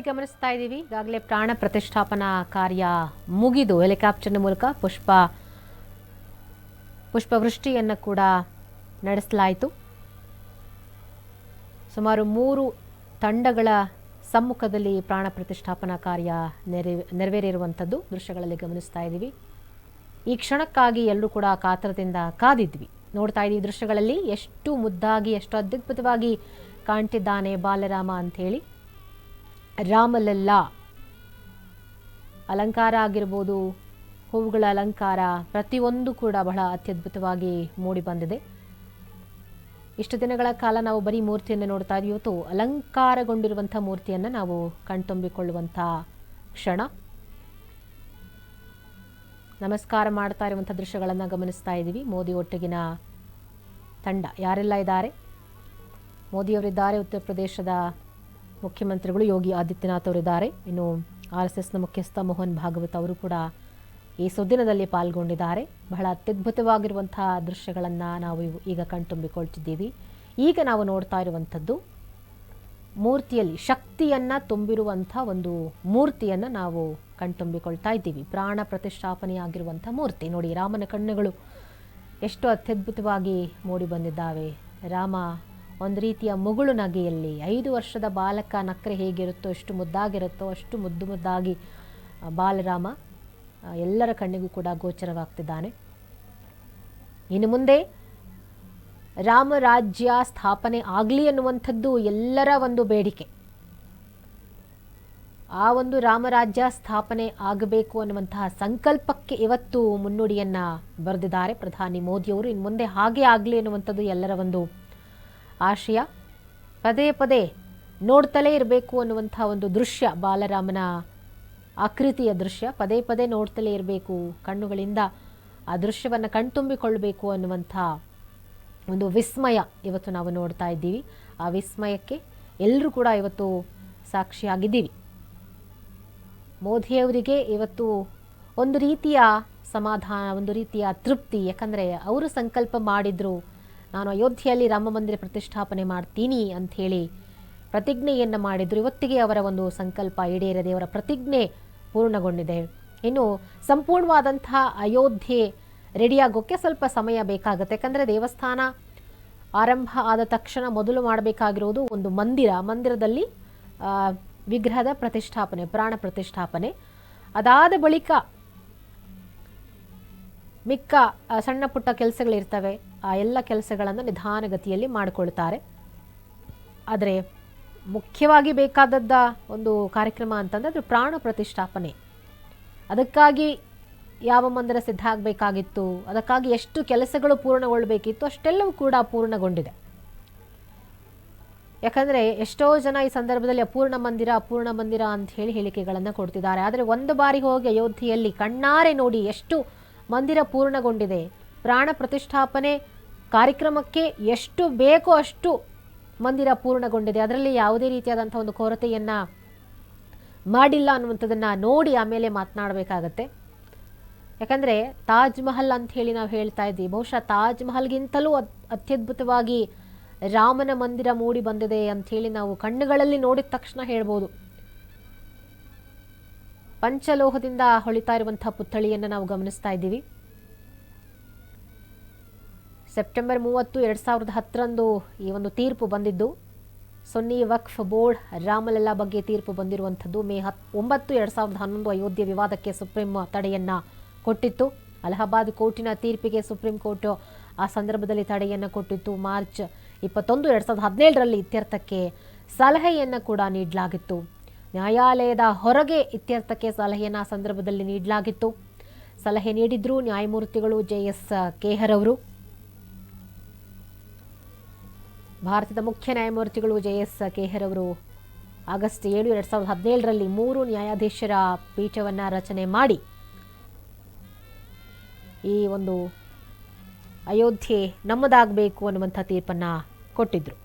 ದೃಶ್ಯಗಳಲ್ಲಿ ಗಮನಿಸ್ತಾ ಇದ್ದೀವಿ. ಈಗಾಗಲೇ ಪ್ರಾಣ ಪ್ರತಿಷ್ಠಾಪನಾ ಕಾರ್ಯ ಮುಗಿದು ಹೆಲಿಕಾಪ್ಟರ್ನ ಮೂಲಕ ಪುಷ್ಪವೃಷ್ಟಿಯನ್ನು ಕೂಡ ನಡೆಸಲಾಯಿತು. ಸುಮಾರು 3 ತಂಡಗಳ ಸಮ್ಮುಖದಲ್ಲಿ ಪ್ರಾಣ ಪ್ರತಿಷ್ಠಾಪನಾ ಕಾರ್ಯ ನೆರವೇರಿರುವಂಥದ್ದು ದೃಶ್ಯಗಳಲ್ಲಿ ಗಮನಿಸ್ತಾ ಇದ್ದೀವಿ. ಈ ಕ್ಷಣಕ್ಕಾಗಿ ಎಲ್ಲರೂ ಕೂಡ ಕಾತರದಿಂದ ಕಾದಿದ್ವಿ. ನೋಡ್ತಾ ಇದ್ದೀವಿ ದೃಶ್ಯಗಳಲ್ಲಿ ಎಷ್ಟು ಮುದ್ದಾಗಿ ಎಷ್ಟು ಅದ್ಭುತವಾಗಿ ಕಾಣ್ತಿದ್ದಾನೆ ಬಾಲರಾಮ ಅಂಥೇಳಿ. ರಾಮಲಲ್ಲಾ ಅಲಂಕಾರ ಆಗಿರ್ಬೋದು, ಹೂವುಗಳ ಅಲಂಕಾರ ಪ್ರತಿಯೊಂದು ಕೂಡ ಬಹಳ ಅತ್ಯದ್ಭುತವಾಗಿ ಮೂಡಿ ಬಂದಿದೆ. ಇಷ್ಟು ದಿನಗಳ ಕಾಲ ನಾವು ಬರೀ ಮೂರ್ತಿಯನ್ನು ನೋಡ್ತಾ ಇದ್ದೀವಿ. ಇವತ್ತು ಅಲಂಕಾರಗೊಂಡಿರುವಂಥ ಮೂರ್ತಿಯನ್ನು ನಾವು ಕಣ್ತುಂಬಿಕೊಳ್ಳುವಂಥ ಕ್ಷಣ. ನಮಸ್ಕಾರ ಮಾಡ್ತಾ ಇರುವಂಥ ದೃಶ್ಯಗಳನ್ನು ಗಮನಿಸ್ತಾ ಇದ್ದೀವಿ. ಮೋದಿ ಒಟ್ಟಿಗಿನ ತಂಡ ಯಾರೆಲ್ಲ ಇದ್ದಾರೆ? ಮೋದಿಯವರಿದ್ದಾರೆ, ಉತ್ತರ ಪ್ರದೇಶದ ಮುಖ್ಯಮಂತ್ರಿಗಳು ಯೋಗಿ ಆದಿತ್ಯನಾಥ್ ಅವರಿದ್ದಾರೆ, ಇನ್ನು RSSನ ಮುಖ್ಯಸ್ಥ ಮೋಹನ್ ಭಾಗವತ್ ಅವರು ಕೂಡ ಈ ಸುದ್ದಿನದಲ್ಲಿ ಪಾಲ್ಗೊಂಡಿದ್ದಾರೆ. ಬಹಳ ಅತ್ಯದ್ಭುತವಾಗಿರುವಂಥ ದೃಶ್ಯಗಳನ್ನು ನಾವು ಈಗ ಕಣ್ತುಂಬಿಕೊಳ್ತಿದ್ದೀವಿ. ಈಗ ನಾವು ನೋಡ್ತಾ ಇರುವಂಥದ್ದು ಮೂರ್ತಿಯಲ್ಲಿ ಶಕ್ತಿಯನ್ನು ತುಂಬಿರುವಂಥ ಒಂದು ಮೂರ್ತಿಯನ್ನು ನಾವು ಕಣ್ತುಂಬಿಕೊಳ್ತಾ ಇದ್ದೀವಿ. ಪ್ರಾಣ ಪ್ರತಿಷ್ಠಾಪನೆಯಾಗಿರುವಂಥ ಮೂರ್ತಿ ನೋಡಿ. ರಾಮನ ಕಣ್ಣುಗಳು ಎಷ್ಟು ಅತ್ಯದ್ಭುತವಾಗಿ ಮೂಡಿ ಬಂದಿದ್ದಾವೆ. ರಾಮ ಒಂದು ರೀತಿಯ ಮುಗುಳು ನಗೆಯಲ್ಲಿ 5 ವರ್ಷದ ಬಾಲಕ ನಕ್ಕರೆ ಹೇಗಿರುತ್ತೋ, ಎಷ್ಟು ಮುದ್ದಾಗಿರುತ್ತೋ ಅಷ್ಟು ಮುದ್ದಾಗಿ ಬಾಲರಾಮ ಎಲ್ಲರ ಕಣ್ಣಿಗೂ ಕೂಡ ಗೋಚರವಾಗ್ತಿದ್ದಾನೆ. ಇನ್ನು ಮುಂದೆ ರಾಮರಾಜ್ಯ ಸ್ಥಾಪನೆ ಆಗಲಿ ಅನ್ನುವಂಥದ್ದು ಎಲ್ಲರ ಒಂದು ಬೇಡಿಕೆ. ಆ ಒಂದು ರಾಮರಾಜ್ಯ ಸ್ಥಾಪನೆ ಆಗಬೇಕು ಅನ್ನುವಂತಹ ಸಂಕಲ್ಪಕ್ಕೆ ಇವತ್ತು ಮುನ್ನುಡಿಯನ್ನು ಬರೆದಿದ್ದಾರೆ ಪ್ರಧಾನಿ ಮೋದಿಯವರು. ಇನ್ನು ಮುಂದೆ ಹಾಗೆ ಆಗಲಿ ಅನ್ನುವಂಥದ್ದು ಎಲ್ಲರ ಒಂದು ಆಶಯ. ಪದೇ ಪದೇ ನೋಡ್ತಲೇ ಇರಬೇಕು ಅನ್ನುವಂಥ ಒಂದು ದೃಶ್ಯ, ಬಾಲರಾಮನ ಆಕೃತಿಯ ದೃಶ್ಯ ಪದೇ ಪದೇ ನೋಡ್ತಲೇ ಇರಬೇಕು, ಕಣ್ಣುಗಳಿಂದ ಆ ದೃಶ್ಯವನ್ನು ಕಣ್ತುಂಬಿಕೊಳ್ಳಬೇಕು ಅನ್ನುವಂಥ ಒಂದು ವಿಸ್ಮಯ ಇವತ್ತು ನಾವು ನೋಡ್ತಾ ಇದ್ದೀವಿ. ಆ ವಿಸ್ಮಯಕ್ಕೆ ಎಲ್ಲರೂ ಕೂಡ ಇವತ್ತು ಸಾಕ್ಷಿಯಾಗಿದ್ದೀವಿ. ಮೋದಿಯವರಿಗೆ ಇವತ್ತು ಒಂದು ರೀತಿಯ ಸಮಾಧಾನ, ಒಂದು ರೀತಿಯ ತೃಪ್ತಿ. ಯಾಕಂದರೆ ಅವರು ಸಂಕಲ್ಪ ಮಾಡಿದ್ರು, ನಾನು ಅಯೋಧ್ಯೆಯಲ್ಲಿ ರಾಮ ಮಂದಿರ ಪ್ರತಿಷ್ಠಾಪನೆ ಮಾಡ್ತೀನಿ ಅಂಥೇಳಿ ಪ್ರತಿಜ್ಞೆಯನ್ನು ಮಾಡಿದ್ರು. ಇವತ್ತಿಗೆ ಅವರ ಒಂದು ಸಂಕಲ್ಪ ಈಡೇರದೆ ಅವರ ಪ್ರತಿಜ್ಞೆ ಪೂರ್ಣಗೊಂಡಿದೆ. ಇನ್ನು ಸಂಪೂರ್ಣವಾದಂತಹ ಅಯೋಧ್ಯೆ ರೆಡಿಯಾಗೋಕ್ಕೆ ಸ್ವಲ್ಪ ಸಮಯ ಬೇಕಾಗುತ್ತೆ. ಯಾಕಂದರೆ ದೇವಸ್ಥಾನ ಆರಂಭ ಆದ ತಕ್ಷಣ ಮೊದಲು ಮಾಡಬೇಕಾಗಿರೋದು ಒಂದು ಮಂದಿರದಲ್ಲಿ ವಿಗ್ರಹದ ಪ್ರತಿಷ್ಠಾಪನೆ, ಪ್ರಾಣ ಪ್ರತಿಷ್ಠಾಪನೆ. ಅದಾದ ಬಳಿಕ ಮಿಕ್ಕ ಸಣ್ಣ ಪುಟ್ಟ ಕೆಲಸಗಳಿರ್ತವೆ, ಆ ಎಲ್ಲ ಕೆಲಸಗಳನ್ನು ನಿಧಾನಗತಿಯಲ್ಲಿ ಮಾಡಿಕೊಳ್ತಾರೆ. ಆದರೆ ಮುಖ್ಯವಾಗಿ ಬೇಕಾದದ್ದ ಒಂದು ಕಾರ್ಯಕ್ರಮ ಅಂತಂದರೆ ಅದು ಪ್ರಾಣ ಪ್ರತಿಷ್ಠಾಪನೆ. ಅದಕ್ಕಾಗಿ ಯಾವ ಮಂದಿರ ಸಿದ್ಧ ಆಗಬೇಕಾಗಿತ್ತು, ಅದಕ್ಕಾಗಿ ಎಷ್ಟು ಕೆಲಸಗಳು ಪೂರ್ಣಗೊಳ್ಳಬೇಕಿತ್ತು ಅಷ್ಟೆಲ್ಲವೂ ಕೂಡ ಪೂರ್ಣಗೊಂಡಿದೆ. ಯಾಕಂದರೆ ಎಷ್ಟೋ ಜನ ಈ ಸಂದರ್ಭದಲ್ಲಿ ಅಪೂರ್ಣ ಮಂದಿರ ಅಂತ ಹೇಳಿ ಹೇಳಿಕೆಗಳನ್ನು ಕೊಡ್ತಿದ್ದಾರೆ. ಆದರೆ ಒಂದು ಬಾರಿ ಹೋಗಿ ಅಯೋಧ್ಯೆಯಲ್ಲಿ ಕಣ್ಣಾರೆ ನೋಡಿ ಎಷ್ಟು ಮಂದಿರ ಪೂರ್ಣಗೊಂಡಿದೆ. ಪ್ರಾಣ ಪ್ರತಿಷ್ಠಾಪನೆ ಕಾರ್ಯಕ್ರಮಕ್ಕೆ ಎಷ್ಟು ಬೇಕೋ ಅಷ್ಟು ಮಂದಿರ ಪೂರ್ಣಗೊಂಡಿದೆ. ಅದರಲ್ಲಿ ಯಾವುದೇ ರೀತಿಯಾದಂಥ ಒಂದು ಕೊರತೆಯನ್ನು ಮಾಡಿಲ್ಲ ಅನ್ನುವಂಥದ್ದನ್ನು ನೋಡಿ ಆಮೇಲೆ ಮಾತನಾಡಬೇಕಾಗತ್ತೆ. ಯಾಕಂದರೆ ತಾಜ್ ಮಹಲ್ ಅಂತ ಹೇಳಿ ನಾವು ಹೇಳ್ತಾ ಇದ್ದೀವಿ. ಬಹುಶಃ ತಾಜ್ ಮಹಲ್ಗಿಂತಲೂ ಅತ್ಯದ್ಭುತವಾಗಿ ರಾಮನ ಮಂದಿರ ಮೂಡಿ ಬಂದಿದೆ ಅಂಥೇಳಿ ನಾವು ಕಣ್ಣುಗಳಲ್ಲಿ ನೋಡಿದ ತಕ್ಷಣ ಹೇಳ್ಬೋದು. ಪಂಚಲೋಹದಿಂದ ಹೊಳಿತಾ ಇರುವಂಥ ಪುತ್ಥಳಿಯನ್ನು ನಾವು ಗಮನಿಸ್ತಾ ಇದ್ದೀವಿ. ಸೆಪ್ಟೆಂಬರ್ 30, 2010ರಂದು ಈ ಒಂದು ತೀರ್ಪು ಬಂದಿದ್ದು. ಸುನ್ನಿ ವಕ್ಫ್ ಬೋರ್ಡ್ ರಾಮಲಲ್ಲಾ ಬಗ್ಗೆ ತೀರ್ಪು ಬಂದಿರುವಂಥದ್ದು. ಮೇ 9, 2011 ಅಯೋಧ್ಯೆ ವಿವಾದಕ್ಕೆ ಸುಪ್ರೀಂ ತಡೆಯನ್ನು ಕೊಟ್ಟಿತ್ತು. ಅಲಹಾಬಾದ್ ಕೋರ್ಟಿನ ತೀರ್ಪಿಗೆ ಸುಪ್ರೀಂ ಕೋರ್ಟ್ ಆ ಸಂದರ್ಭದಲ್ಲಿ ತಡೆಯನ್ನು ಕೊಟ್ಟಿತ್ತು. ಮಾರ್ಚ್ 21, 2017ರಲ್ಲಿ ಇತ್ಯರ್ಥಕ್ಕೆ ಸಲಹೆಯನ್ನು ಕೂಡ ನೀಡಲಾಗಿತ್ತು. ನ್ಯಾಯಾಲಯದ ಹೊರಗೆ ಇತ್ಯರ್ಥಕ್ಕೆ ಸಲಹೆಯನ್ನು ಆ ಸಂದರ್ಭದಲ್ಲಿ ನೀಡಲಾಗಿತ್ತು. ಸಲಹೆ ನೀಡಿದ್ರು ನ್ಯಾಯಮೂರ್ತಿಗಳು JS ಖೇಹರ್ ಅವರು. ಭಾರತದ ಮುಖ್ಯ ನ್ಯಾಯಮೂರ್ತಿಗಳು JS ಖೇಹರ್ ಅವರು ಆಗಸ್ಟ್ 7, 2017ರಲ್ಲಿ 3 ನ್ಯಾಯಾಧೀಶರ ಪೀಠವನ್ನು ರಚನೆ ಮಾಡಿ ಈ ಒಂದು ಅಯೋಧ್ಯೆ ನಮ್ಮದಾಗಬೇಕು ಅನ್ನುವಂಥ ತೀರ್ಪನ್ನು ಕೊಟ್ಟಿದ್ರು.